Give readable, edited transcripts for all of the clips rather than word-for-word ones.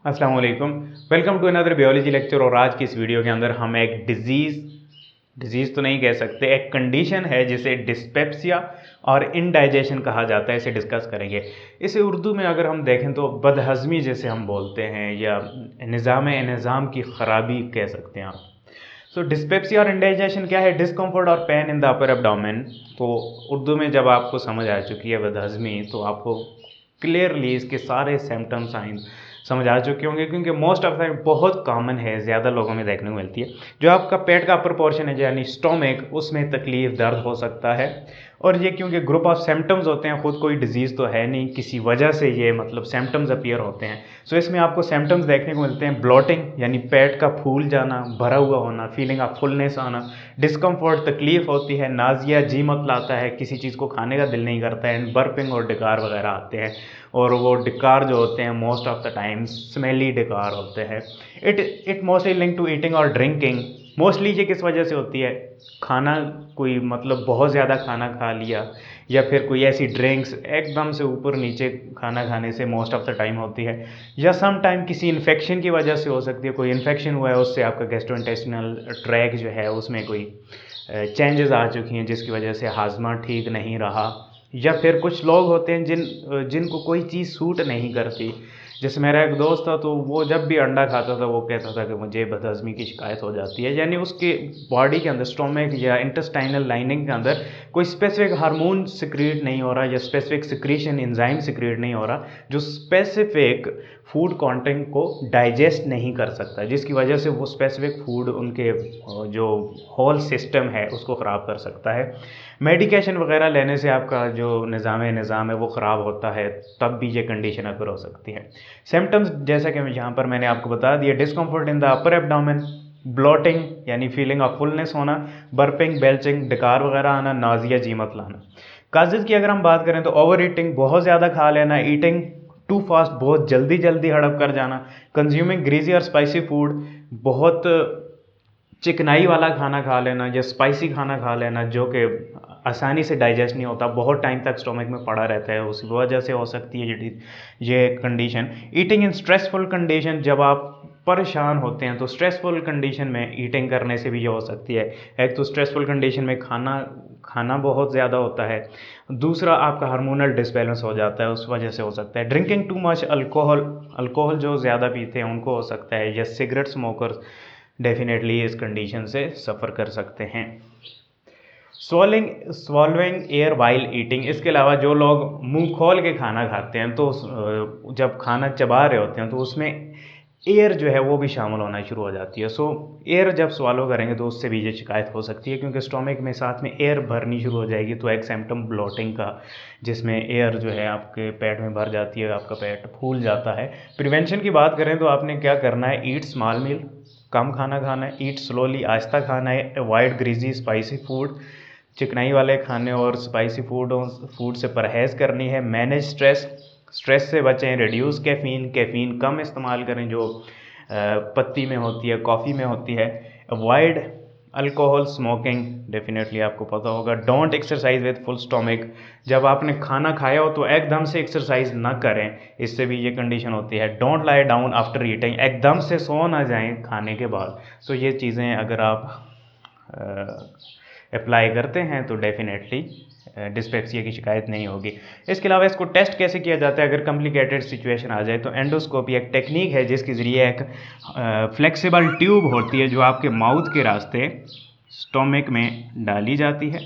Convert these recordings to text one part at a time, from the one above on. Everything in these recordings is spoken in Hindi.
अस्सलाम वालेकुम। Welcome to another biology lecture. और आज की इस वीडियो के अंदर हम एक डिजीज़ तो नहीं कह सकते, एक कंडीशन है जिसे डिस्पेप्सिया और इनडाइजेशन कहा जाता है, इसे डिस्कस करेंगे। इसे उर्दू में अगर हम देखें तो बदहज़मी जैसे हम बोलते हैं, या निज़ाम की ख़राबी कह सकते हैं आप। सो डिस्पेप्सिया और इंडाइजेशन क्या है? डिस्कम्फर्ट और pain in the upper abdomen. तो उर्दू में जब आपको समझ आ चुकी है बदहज़मी, तो आपको क्लियरली इसके सारे सिम्टम साइन समझ आ चुके होंगे, क्योंकि मोस्ट ऑफ द बहुत कॉमन है, ज़्यादा लोगों में देखने को मिलती है। जो आपका पेट का अपर पोर्शन है यानी स्टोमक, उसमें तकलीफ दर्द हो सकता है। और ये क्योंकि ग्रुप ऑफ सिम्टम्स होते हैं, खुद कोई डिजीज़ तो है नहीं, किसी वजह से ये मतलब सिम्टम्स अपीयर होते हैं। सो इसमें आपको सिम्टम्स देखने को मिलते हैं। ब्लोटिंग यानी पेट का फूल जाना, भरा हुआ होना, फीलिंग ऑफ फुलनेस आना, डिस्कम्फर्ट तकलीफ होती है, नाजिया जी मतलाता है, किसी चीज़ को खाने का दिल नहीं करता है, एंड बर्पिंग और डकार वगैरह आते हैं। और वो डकार जो होते हैं most of the time smelly डकार होते हैं। It mostly link to eating और ड्रिंकिंग। मोस्टली ये किस वजह से होती है? खाना, कोई मतलब बहुत ज़्यादा खाना खा लिया, या फिर कोई ऐसी ड्रिंक्स एकदम से ऊपर नीचे खाना खाने से मोस्ट ऑफ द टाइम होती है। या सम टाइम किसी इन्फेक्शन की वजह से हो सकती है, कोई इन्फेक्शन हुआ है, उससे आपका गैस्ट्रोइंटेस्टिनल ट्रैक जो है उसमें कोई चेंजेस आ चुकी हैं, जिसकी वजह से हाजमा ठीक नहीं रहा। या फिर कुछ लोग होते हैं जिनको कोई चीज़ सूट नहीं करती। जैसे मेरा एक दोस्त था, तो वो जब भी अंडा खाता था वो कहता था कि मुझे बदहज़मी की शिकायत हो जाती है, यानी उसके बॉडी के अंदर, स्टोमक या इंटेस्टाइनल लाइनिंग के अंदर कोई स्पेसिफिक हार्मोन सिक्रीट नहीं हो रहा, या स्पेसिफिक सिक्रीशन एंजाइम सिक्रीट नहीं हो रहा, जो स्पेसिफिक फूड कंटेंट को डाइजेस्ट नहीं कर सकता, जिसकी वजह से वो स्पेसिफिक फूड उनके जो होल सिस्टम है उसको ख़राब कर सकता है। मेडिकेशन वगैरह लेने से आपका जो निज़ाम है वो ख़राब होता है, तब भी ये कंडीशन अगर हो सकती है। सिम्टम्स जैसा कि यहाँ पर मैंने आपको बता दिया: discomfort in the upper abdomen, bloating यानी फीलिंग ऑफ फुलनेस होना, बर्पिंग, बेल्चिंग, डकार वगैरह आना, नाजिया जी मत लाना। काजेज़ की अगर हम बात करें तो ओवर ईटिंग, बहुत ज़्यादा खा लेना, ईटिंग टू फास्ट, बहुत जल्दी जल्दी हड़प कर जाना, कंज्यूमिंग ग्रीजी और स्पाइसी फूड, बहुत चिकनाई वाला खाना खा लेना या स्पाइसी खाना खा लेना, जो कि आसानी से डाइजेस्ट नहीं होता, बहुत टाइम तक स्टोमक में पड़ा रहता है, उस वजह से हो सकती है ये condition. Eating in stressful condition, जब आप परेशान होते हैं तो स्ट्रेसफुल कंडीशन में ईटिंग करने से भी ये हो सकती है। एक तो स्ट्रेसफुल कंडीशन में खाना बहुत ज़्यादा होता है, दूसरा आपका हार्मोनल डिसबैलेंस हो जाता है, उस वजह से हो सकता है। ड्रिंकिंग टू मच अल्कोहल जो ज़्यादा पीते हैं उनको हो सकता है, या सिगरेट स्मोकर्स डेफिनेटली इस कंडीशन से सफ़र कर सकते हैं। स्वॉलोइंग एयर वाइल ईटिंग, इसके अलावा जो लोग मुंह खोल के खाना खाते हैं, तो जब खाना चबा रहे होते हैं तो उसमें एयर जो है वो भी शामिल होना शुरू हो जाती है। सो एयर जब स्वॉलो करेंगे तो उससे भी ये शिकायत हो सकती है, क्योंकि स्टोमक में साथ में एयर भरनी शुरू हो जाएगी। तो एक सिम्टम ब्लोटिंग का, जिसमें एयर जो है आपके पेट में भर जाती है, आपका पेट फूल जाता है। प्रिवेंशन की बात करें तो आपने क्या करना है? ईट स्मॉल मील, कम खाना खाना है, ईट स्लोली, आहिस्ता खाना है, अवॉइड ग्रीजी स्पाइसी फूड, चिकनाई वाले खाने और स्पाइसी फूड से परहेज़ करनी है। मैनेज स्ट्रेस से बचें, रिड्यूस कैफ़ीन कम इस्तेमाल करें, जो पत्ती में होती है, कॉफ़ी में होती है। अवॉइड अल्कोहल, स्मोकिंग, डेफिनेटली आपको पता होगा। Don't exercise with full stomach, जब आपने खाना खाया हो तो एकदम से एक्सरसाइज ना करें, इससे भी ये कंडीशन होती है। Don't lie down after eating, एकदम से सो ना जाएं खाने के बाद। सो ये चीज़ें अगर आप अप्लाई करते हैं तो डेफिनेटली डिस्पेप्सिया की शिकायत नहीं होगी। इसके अलावा इसको टेस्ट कैसे किया जाता है अगर कॉम्प्लिकेटेड सिचुएशन आ जाए? तो एंडोस्कोपी एक टेक्निक है जिसके ज़रिए एक फ्लेक्सिबल ट्यूब होती है जो आपके माउथ के रास्ते स्टोमक में डाली जाती है,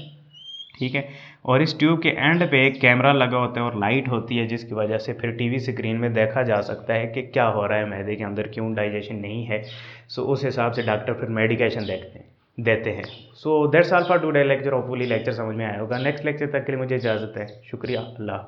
ठीक है। और इस ट्यूब के एंड पे एक कैमरा लगा होता है और लाइट होती है, जिसकी वजह से फिर टीवी स्क्रीन में देखा जा सकता है कि क्या हो रहा है मैदे के अंदर, क्यों डाइजेशन नहीं है। सो उस हिसाब से डॉक्टर फिर मेडिकेशन देते हैं। So that's all for today lecture. Hopefully lecture समझ में आया होगा। नेक्स्ट लेक्चर तक के लिए मुझे इजाज़त है। शुक्रिया। अल्लाह।